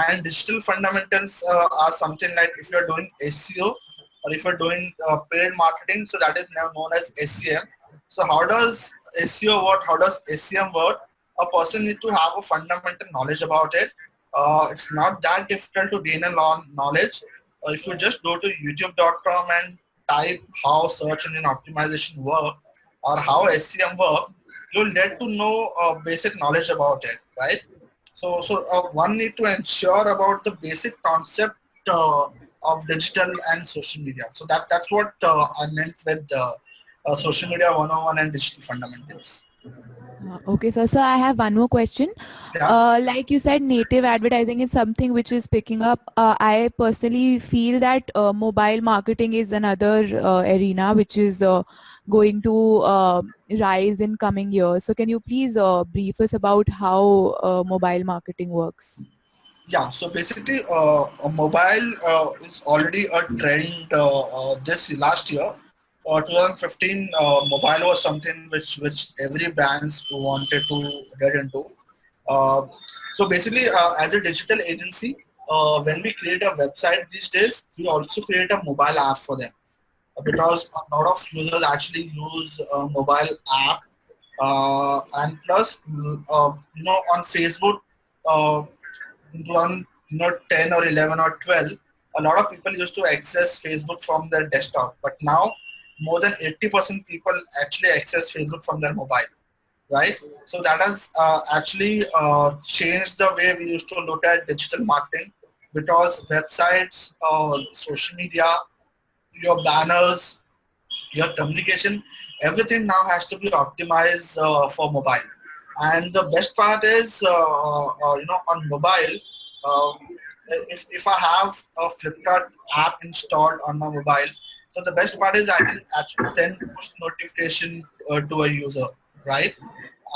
and digital fundamentals are something like if you're doing SEO or if you're doing paid marketing, so that is now known as SEM. So how does SEO work? How does SEM work? A person need to have a fundamental knowledge about it. It's not that difficult to gain a knowledge. If you just go to youtube.com and type how search engine optimization work or how SEM work, you'll get to know basic knowledge about it, right? So one need to ensure about the basic concept of digital and social media. So that's what I meant with social media 101 and digital fundamentals. Okay, sir. So I have one more question. Yeah. Like you said, native advertising is something which is picking up. I personally feel that mobile marketing is another arena which is going to rise in coming years. So can you please brief us about how mobile marketing works? Yeah, so basically, a mobile is already a trend. This last year, 2015, mobile was something which every brands wanted to get into. Uh, so basically, as a digital agency, when we create a website these days, we also create a mobile app for them because a lot of users actually use mobile app, and plus, on Facebook. Uh, on 10 or 11 or 12, a lot of people used to access Facebook from their desktop, but now more than 80% people actually access Facebook from their mobile, right? So that has actually changed the way we used to look at digital marketing, because websites, social media, your banners, your communication, everything now has to be optimized for mobile. And the best part is, on mobile, uh, if I have a Flipkart app installed on my mobile, so the best part is I can actually send push notification to a user, right?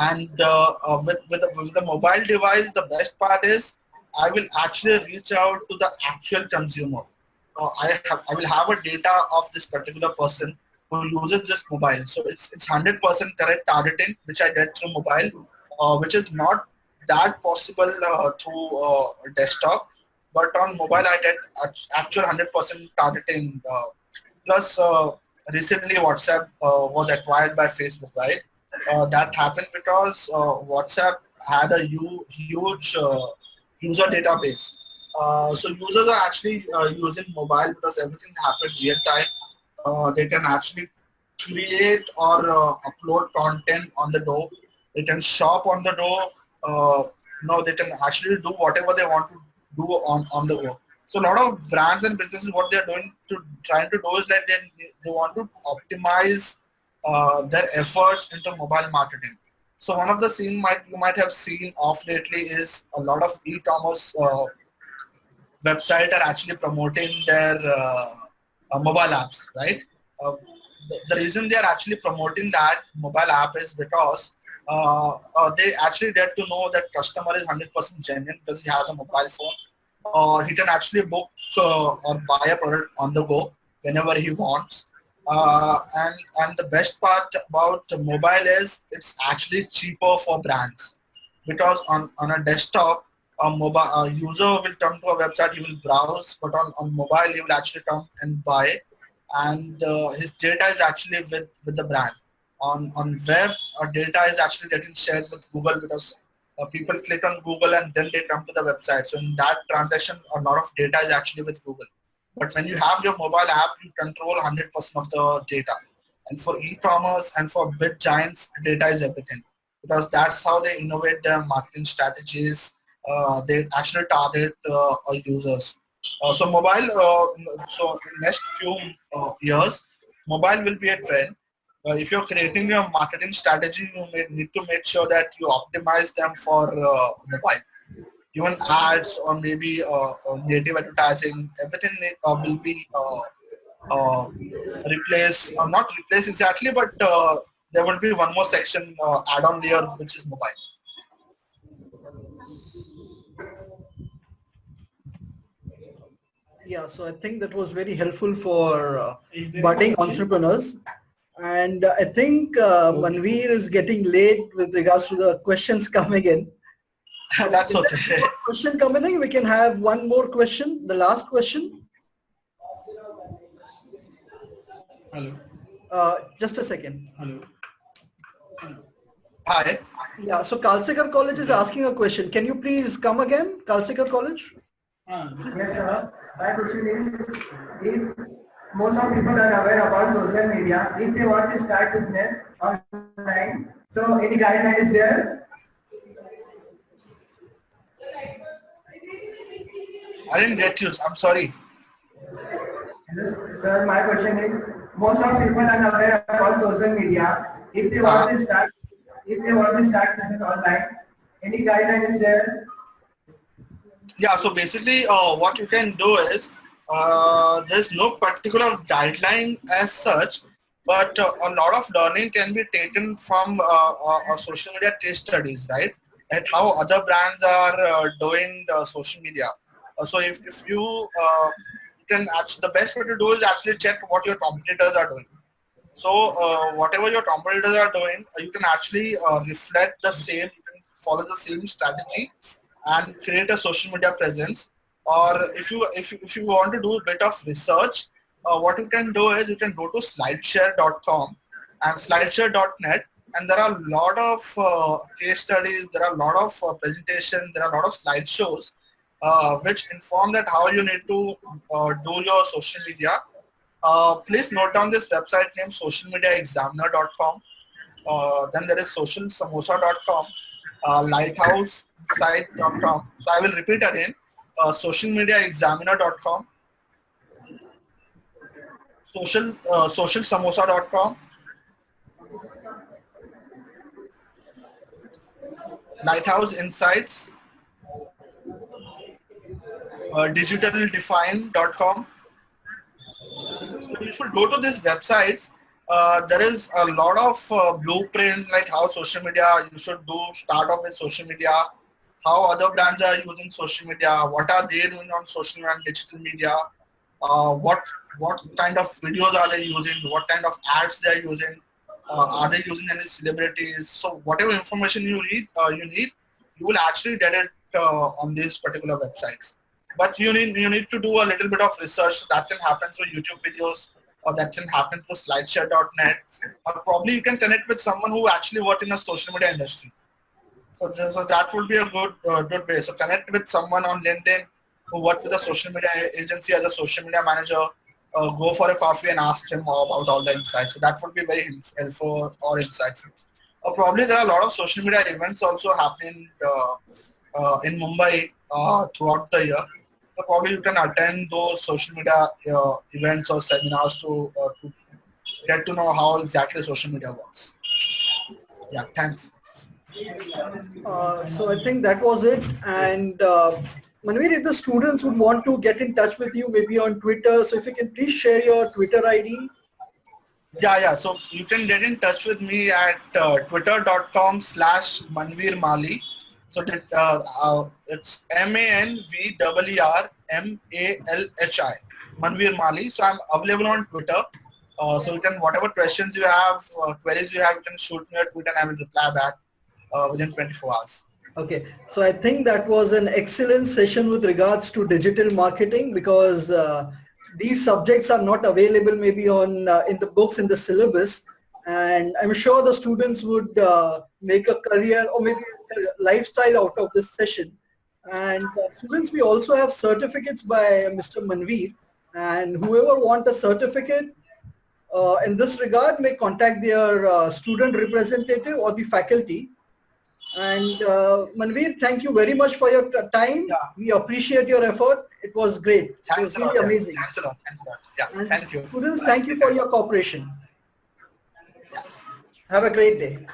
And with the mobile device, the best part is I will actually reach out to the actual consumer. I will have a data of this particular person who uses this mobile. So it's 100% correct targeting, which I get through mobile, which is not that possible through desktop. But on mobile, I get actual 100% targeting. Plus, recently WhatsApp was acquired by Facebook, right? That happened because WhatsApp had a huge user database. So users are actually using mobile because everything happens real time. They can actually create or upload content on the door. They can shop on the door. They can actually do whatever they want to do on the go. So a lot of brands and businesses, what they're doing to trying to do is that they want to optimize their efforts into mobile marketing. So one of the scene you might have seen off lately is a lot of e-commerce website are actually promoting their mobile apps, right? Uh, the reason they are actually promoting that mobile app is because they actually get to know that customer is 100% genuine because he has a mobile phone. He can actually book or buy a product on the go whenever he wants. And the best part about mobile is it's actually cheaper for brands, because on a desktop, a mobile user will come to a website, he will browse, but on mobile he will actually come and buy, and his data is actually with the brand. On web, data is actually getting shared with Google because people click on Google and then they come to the website. So in that transaction, a lot of data is actually with Google. But when you have your mobile app, you control 100% of the data. And for e-commerce and for big giants, data is everything, because that's how they innovate their marketing strategies. They actually target users. So mobile, so in next few years, mobile will be a trend. If you're creating your marketing strategy, you may need to make sure that you optimize them for mobile. Even ads or maybe native advertising, everything will be replace, not replace exactly, but there will be one more section add-on layer which is mobile. Yeah, so I think that was very helpful for budding entrepreneurs. And I think Manveer is getting late with regards to the questions coming in. So That's is there okay. any more question coming in? We can have one more question, the last question. Hello. Just a second. Hello. Hi. Yeah, so Kalsekar College is asking a question. Can you please come again, Kalsekar College? Yes, sir. My question is, if most of people are aware about social media, if they want to start business online, so any guideline is there? I didn't get you. I'm sorry. Yes, sir, my question is, most of people are aware about social media. If they want Uh, to start, if they want to start business online, any guideline is there? yeah, so basically what you can do is there's no particular guideline as such, but a lot of learning can be taken from social media case studies, right? And how other brands are doing social media. So if you can actually, the best way to do is actually check what your competitors are doing. So whatever your competitors are doing, you can actually reflect the same, you can follow the same strategy and create a social media presence. Or if you want to do a bit of research, what you can do is you can go to slideshare.com and slideshare.net, and there are a lot of case studies, there are a lot of presentations, there are a lot of slideshows which inform that how you need to do your social media. Please note down this website name socialmediaexaminer.com. Then there is socialsamosa.com, lighthousesite.com. So I will repeat again, socialmediaexaminer.com, socialsamosa.com, Lighthouse Insights, digitaldefine.com. So you should go to these websites. There is a lot of blueprints like how social media you should do, start off with social media, how other brands are using social media, what are they doing on social media and digital media, what kind of videos are they using, what kind of ads they are using, are they using any celebrities. So whatever information you need, you will actually get it on these particular websites. But you need to do a little bit of research. So that can happen through YouTube videos, or that can happen through slideshare.net, or probably you can connect with someone who actually work in the social media industry. So that would be a good way. So connect with someone on LinkedIn who works with a social media agency as a social media manager. Go for a coffee and ask him about all the insights. So that would be very helpful or insightful. Probably there are a lot of social media events also happening in Mumbai throughout the year. So probably you can attend those social media events or seminars to get to know how exactly social media works. Yeah, thanks. So I think that was it. And Manveer, if the students would want to get in touch with you, maybe on Twitter, so if you can please share your Twitter ID. Yeah. So you can get in touch with me at twitter.com/Manveer Malhi. So that, it's ManveerMalhi, Manveer Malhi. So I'm available on Twitter. So you can, whatever questions you have, queries you have, you can shoot me a tweet and I will reply back within 24 hours. Okay, so I think that was an excellent session with regards to digital marketing, because these subjects are not available maybe on in the books in the syllabus, and I'm sure the students would make a career or maybe a lifestyle out of this session. And students, we also have certificates by Mr. Manveer, and whoever want a certificate in this regard may contact their student representative or the faculty. And Manveer, thank you very much for your time. Yeah. We appreciate your effort. It was great. It Thanks was a lot. really amazing. Thanks a lot. Thanks a lot. Yeah. And Thank you. students, thank you for your cooperation. Have a great day.